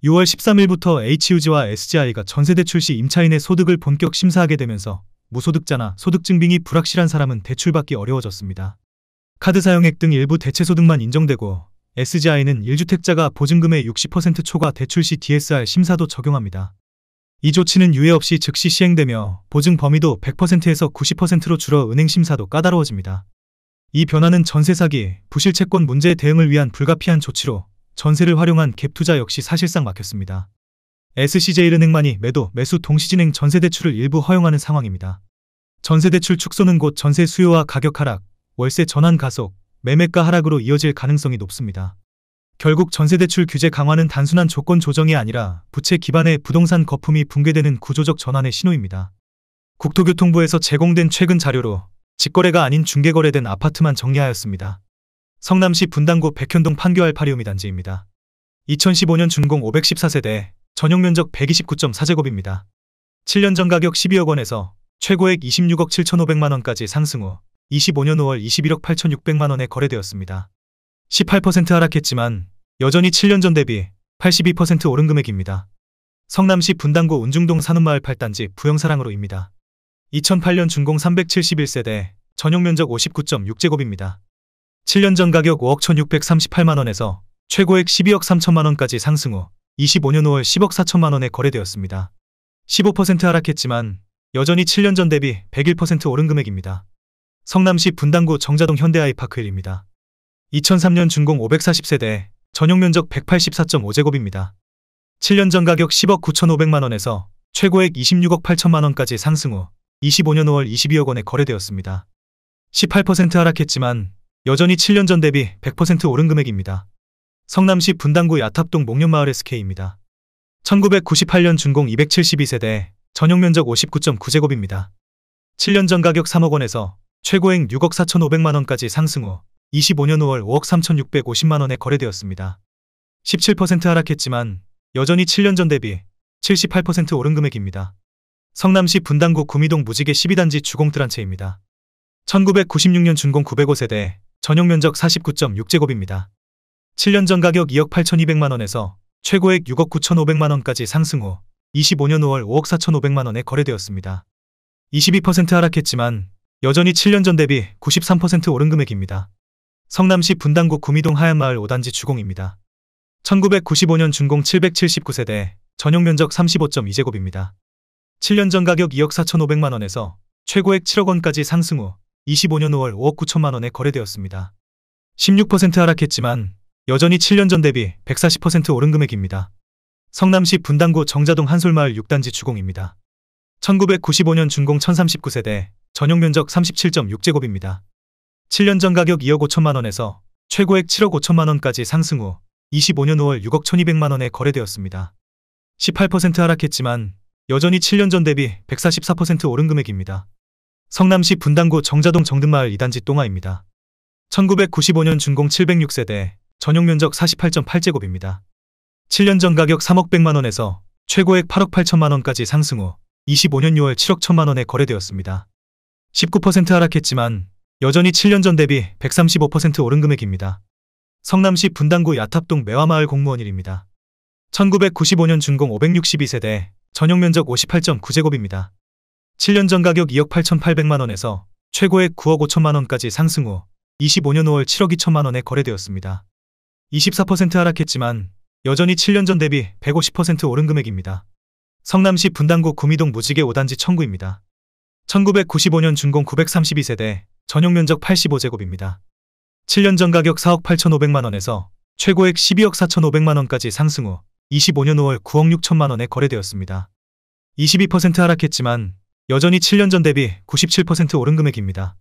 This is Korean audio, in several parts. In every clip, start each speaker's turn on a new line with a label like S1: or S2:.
S1: 6월 13일부터 HUG와 SGI가 전세대 출시 임차인의 소득을 본격 심사하게 되면서 무소득자나 소득증빙이 불확실한 사람은 대출받기 어려워졌습니다. 카드 사용액 등 일부 대체소득만 인정되고 SGI는 1주택자가 보증금의 60% 초과 대출 시 DSR 심사도 적용합니다. 이 조치는 유예 없이 즉시 시행되며 보증 범위도 100%에서 90%로 줄어 은행 심사도 까다로워집니다. 이 변화는 전세 사기, 부실 채권 문제 대응을 위한 불가피한 조치로 전세를 활용한 갭 투자 역시 사실상 막혔습니다. SC제일은행만이 매도, 매수 동시진행 전세대출을 일부 허용하는 상황입니다. 전세대출 축소는 곧 전세 수요와 가격 하락, 월세 전환 가속, 매매가 하락으로 이어질 가능성이 높습니다. 결국 전세대출 규제 강화는 단순한 조건 조정이 아니라 부채 기반의 부동산 거품이 붕괴되는 구조적 전환의 신호입니다. 국토교통부에서 제공된 최근 자료로 직거래가 아닌 중개거래된 아파트만 정리하였습니다. 성남시 분당구 백현동 판교알 파리오미 단지입니다. 2015년 준공 514세대, 전용면적 129.4제곱입니다. 7년 전 가격 12억 원에서 최고액 26억 7,500만 원까지 상승 후 25년 5월 21억 8,600만 원에 거래되었습니다. 18% 하락했지만 여전히 7년 전 대비 82% 오른 금액입니다. 성남시 분당구 운중동 산업마을 8단지 부영사랑으로입니다. 2008년 준공 371세대, 전용면적 59.6제곱입니다. 7년 전 가격 5억 1,638만 원에서 최고액 12억 3천만 원까지 상승 후 25년 5월 10억 4천만 원에 거래되었습니다. 15% 하락했지만 여전히 7년 전 대비 101% 오른 금액입니다. 성남시 분당구 정자동 현대아이파크1입니다. 2003년 준공 540세대, 전용면적 184.5제곱입니다. 7년 전 가격 10억 9,500만 원에서 최고액 26억 8천만 원까지 상승 후 25년 5월 22억 원에 거래되었습니다. 18% 하락했지만 여전히 7년 전 대비 100% 오른 금액입니다. 성남시 분당구 야탑동 목련마을 SK입니다. 1998년 준공 272세대, 전용면적 59.9제곱입니다. 7년 전 가격 3억 원에서 최고액 6억 4,500만 원까지 상승 후 25년 5월 5억 3,650만 원에 거래되었습니다. 17% 하락했지만 여전히 7년 전 대비 78% 오른 금액입니다. 성남시 분당구 구미동 무지개 12단지 주공트란체입니다. 1996년 준공 905세대, 전용면적 49.6제곱입니다. 7년 전 가격 2억 8,200만 원에서 최고액 6억 9,500만 원까지 상승 후 25년 5월 5억 4,500만 원에 거래되었습니다. 22% 하락했지만 여전히 7년 전 대비 93% 오른 금액입니다. 성남시 분당구 구미동 하얀마을 5단지 주공입니다. 1995년 준공 779세대, 전용면적 35.2제곱입니다. 7년 전 가격 2억 4,500만 원에서 최고액 7억 원까지 상승 후 25년 5월 5억 9천만 원에 거래되었습니다. 16% 하락했지만 여전히 7년 전 대비 140% 오른 금액입니다. 성남시 분당구 정자동 한솔마을 6단지 주공입니다. 1995년 준공 1039세대, 전용면적 37.6제곱입니다. 7년 전 가격 2억 5천만 원에서 최고액 7억 5천만 원까지 상승 후 25년 5월 6억 1,200만 원에 거래되었습니다. 18% 하락했지만 여전히 7년 전 대비 144% 오른 금액입니다. 성남시 분당구 정자동 정든마을 2단지 똥아입니다. 1995년 준공 706세대, 전용면적 48.8제곱입니다. 7년 전 가격 3억 100만 원에서 최고액 8억 8천만 원까지 상승 후 25년 6월 7억 1천만 원에 거래되었습니다. 19% 하락했지만 여전히 7년 전 대비 135% 오른 금액입니다. 성남시 분당구 야탑동 매화마을 공무원일입니다. 1995년 준공 562세대, 전용면적 58.9제곱입니다. 7년 전 가격 2억 8,800만 원에서 최고액 9억 5천만 원까지 상승 후 25년 5월 7억 2천만 원에 거래되었습니다. 24% 하락했지만 여전히 7년 전 대비 150% 오른 금액입니다. 성남시 분당구 구미동 무지개 5단지 청구입니다. 1995년 준공 932세대, 전용면적 85제곱입니다. 7년 전 가격 4억 8,500만 원에서 최고액 12억 4,500만 원까지 상승 후 25년 5월 9억 6천만 원에 거래되었습니다. 22% 하락했지만 여전히 7년 전 대비 97% 오른 금액입니다.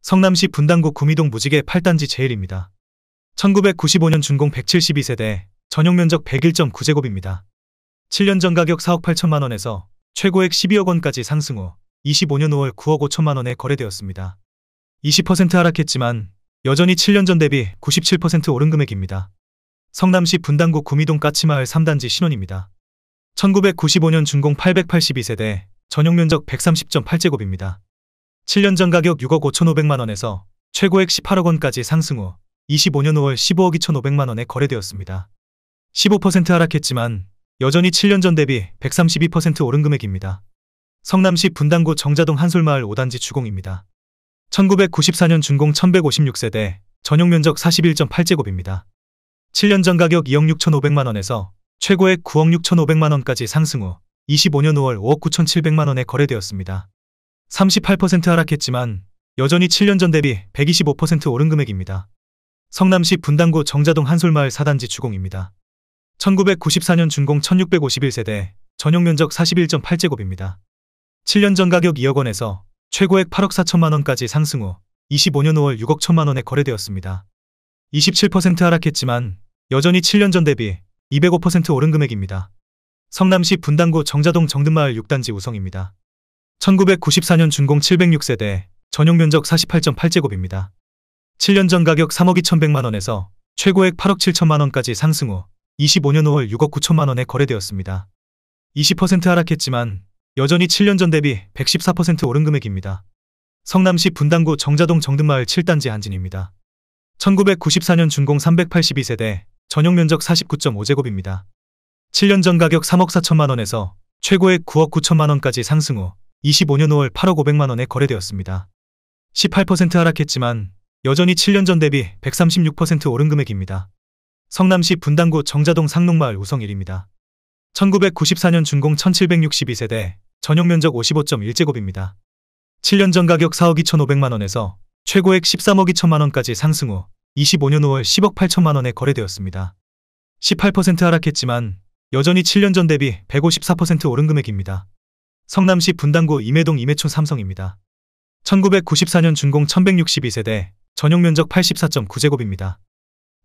S1: 성남시 분당구 구미동 무지개 8단지 제일입니다. 1995년 준공 172세대, 전용면적 101.9제곱입니다. 7년 전 가격 4억 8천만 원에서 최고액 12억 원까지 상승 후 25년 5월 9억 5천만 원에 거래되었습니다. 20% 하락했지만 여전히 7년 전 대비 97% 오른 금액입니다. 성남시 분당구 구미동 까치마을 3단지 신원입니다. 1995년 준공 882세대, 전용면적 130.8제곱입니다. 7년 전 가격 6억 5,500만 원에서 최고액 18억 원까지 상승 후 25년 5월 15억 2,500만 원에 거래되었습니다. 15% 하락했지만 여전히 7년 전 대비 132% 오른 금액입니다. 성남시 분당구 정자동 한솔마을 5단지 주공입니다. 1994년 준공 1156세대, 전용 면적 41.8제곱입니다. 7년 전 가격 2억 6,500만원에서 최고액 9억 6,500만원까지 상승 후 25년 5월 5억 9,700만원에 거래되었습니다. 38% 하락했지만 여전히 7년 전 대비 125% 오른 금액입니다. 성남시 분당구 정자동 한솔마을 4단지 주공입니다. 1994년 준공 1651세대, 전용 면적 41.8제곱입니다. 7년 전 가격 2억 원에서 최고액 8억 4천만원까지 상승 후 25년 5월 6억 1천만원에 거래되었습니다. 27% 하락했지만 여전히 7년 전 대비 205% 오른 금액입니다. 성남시 분당구 정자동 정든마을 6단지 우성입니다. 1994년 준공 706세대, 전용 면적 48.8제곱입니다. 7년 전 가격 3억 2,100만원에서 최고액 8억 7천만원까지 상승 후 25년 5월 6억 9천만원에 거래되었습니다. 20% 하락했지만 여전히 7년 전 대비 114% 오른 금액입니다. 성남시 분당구 정자동 정든마을 7단지 한진입니다. 1994년 준공 382세대, 전용 면적 49.5제곱입니다. 7년 전 가격 3억 4천만원에서 최고액 9억 9천만원까지 상승 후 25년 5월 8억 5백만원에 거래되었습니다. 18% 하락했지만 여전히 7년 전 대비 136% 오른 금액입니다. 성남시 분당구 정자동 상록마을 우성일입니다. 1994년 준공 1762세대, 전용 면적 55.1제곱입니다. 7년 전 가격 4억 2,500만원에서 최고액 13억 2천만원까지 상승 후 25년 5월 10억 8천만원에 거래되었습니다. 18% 하락했지만 여전히 7년 전 대비 154% 오른 금액입니다. 성남시 분당구 임해동 임해촌 삼성입니다. 1994년 준공 1162세대, 전용 면적 84.9제곱입니다.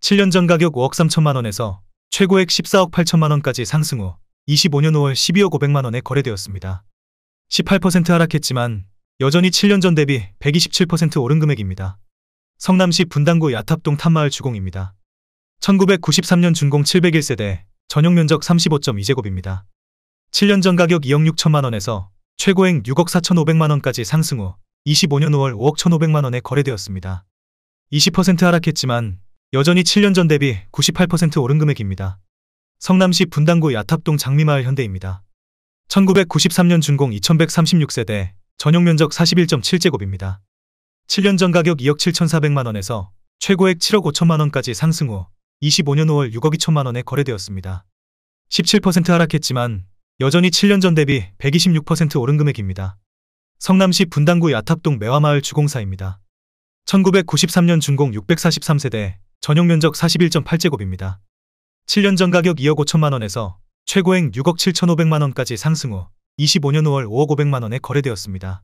S1: 7년 전 가격 5억 3천만원에서 최고액 14억 8천만원까지 상승 후 25년 5월 12억 5백만원에 거래되었습니다. 18% 하락했지만 여전히 7년 전 대비 127% 오른 금액입니다. 성남시 분당구 야탑동 탐마을 주공입니다. 1993년 준공 701세대, 전용 면적 35.2제곱입니다. 7년 전 가격 2억 6천만원에서 최고액 6억 4,500만원까지 상승 후 25년 5월 5억 1,500만원에 거래되었습니다. 20% 하락했지만 여전히 7년 전 대비 98% 오른 금액입니다. 성남시 분당구 야탑동 장미마을 현대입니다. 1993년 준공 2136세대, 전용 면적 41.7제곱입니다. 7년 전 가격 2억 7,400만원에서 최고액 7억 5천만원까지 상승 후 25년 5월 6억 2천만원에 거래되었습니다. 17% 하락했지만 여전히 7년 전 대비 126% 오른 금액입니다. 성남시 분당구 야탑동 매화마을 주공사입니다. 1993년 준공 643세대, 전용 면적 41.8제곱입니다. 7년 전 가격 2억 5천만원에서 최고액 6억 7,500만원까지 상승 후 25년 5월 5억 5백만원에 거래되었습니다.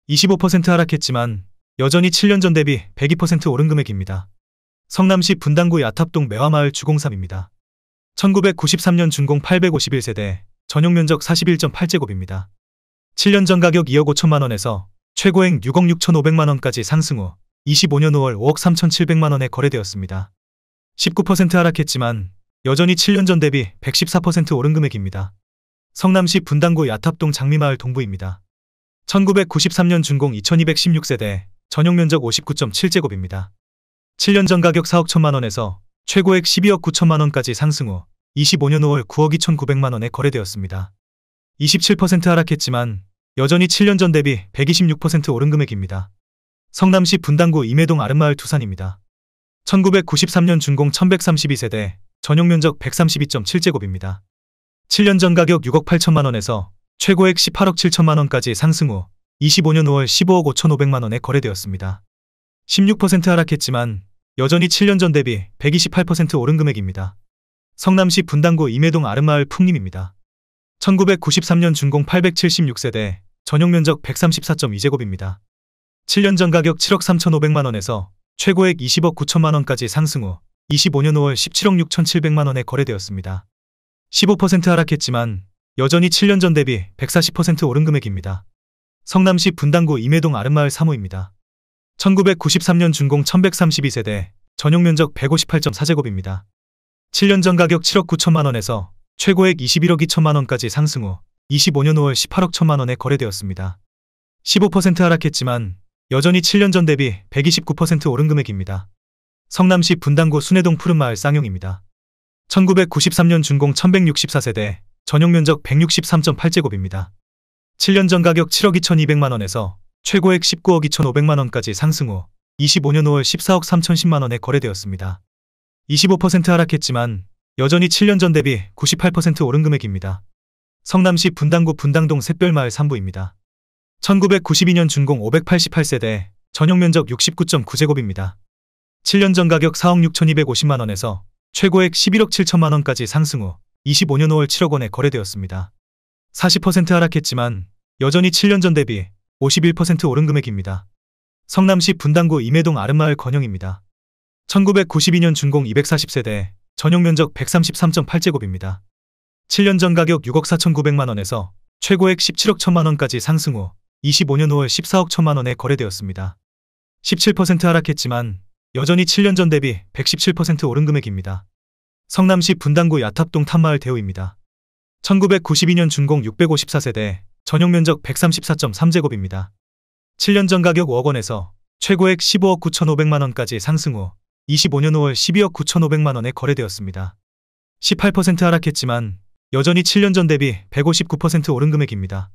S1: 25% 하락했지만 여전히 7년 전 대비 102% 오른 금액입니다. 성남시 분당구 야탑동 매화마을 주공삼입니다. 1993년 준공 851세대, 전용 면적 41.8제곱입니다. 7년 전 가격 2억 5천만원에서 최고액 6억 6,500만원까지 상승 후 25년 5월 5억 3,700만원에 거래되었습니다. 19% 하락했지만 여전히 7년 전 대비 114% 오른 금액입니다. 성남시 분당구 야탑동 장미마을 동부입니다. 1993년 준공 2216세대, 전용 면적 59.7제곱입니다. 7년 전 가격 4억 1천만원에서 최고액 12억 9천만원까지 상승 후 25년 5월 9억 2,900만원에 거래되었습니다. 27% 하락했지만 여전히 7년 전 대비 126% 오른 금액입니다. 성남시 분당구 임해동 아름마을 두산입니다. 1993년 준공 1132세대, 전용 면적 132.7제곱입니다. 7년 전 가격 6억 8천만원에서 최고액 18억 7천만원까지 상승 후 25년 5월 15억 5,500만원에 거래되었습니다. 16% 하락했지만 여전히 7년 전 대비 128% 오른 금액입니다. 성남시 분당구 임해동 아름마을 풍림입니다. 1993년 준공 876세대, 전용 면적 134.2제곱입니다. 7년 전 가격 7억 3,500만원에서 최고액 20억 9천만원까지 상승 후 25년 5월 17억 6,700만원에 거래되었습니다. 15% 하락했지만 여전히 7년 전 대비 140% 오른 금액입니다. 성남시 분당구 임해동 아름마을 3호입니다. 1993년 준공 1132세대, 전용 면적 158.4제곱입니다. 7년 전 가격 7억 9천만원에서 최고액 21억 2천만원까지 상승 후 25년 5월 18억 1천만원에 거래되었습니다. 15% 하락했지만 여전히 7년 전 대비 129% 오른 금액입니다. 성남시 분당구 순회동 푸른마을 쌍용입니다. 1993년 준공 1164세대, 전용 면적 163.8제곱입니다. 7년 전 가격 7억 2,200만원에서 최고액 19억 2,500만원까지 상승 후 25년 5월 14억 3,010만원에 거래되었습니다. 25% 하락했지만 여전히 7년 전 대비 98% 오른 금액입니다. 성남시 분당구 분당동 샛별마을 3부입니다. 1992년 준공 588세대, 전용 면적 69.9제곱입니다. 7년 전 가격 4억 6,250만원에서 최고액 11억 7천만원까지 상승 후 25년 5월 7억 원에 거래되었습니다. 40% 하락했지만 여전히 7년 전 대비 51% 오른 금액입니다. 성남시 분당구 임해동 아름마을 건영입니다. 1992년 준공 240세대, 전용 면적 133.8제곱입니다. 7년 전 가격 6억 4,900만원에서 최고액 17억 1천만원까지 상승 후 25년 5월 14억 1천만원에 거래되었습니다. 17% 하락했지만 여전히 7년 전 대비 117% 오른 금액입니다. 성남시 분당구 야탑동 탐마을 대우입니다. 1992년 준공 654세대, 전용 면적 134.3제곱입니다. 7년 전 가격 5억 원에서 최고액 15억 9,500만원까지 상승 후 25년 5월 12억 9,500만원에 거래되었습니다. 18% 하락했지만 여전히 7년 전 대비 159% 오른 금액입니다.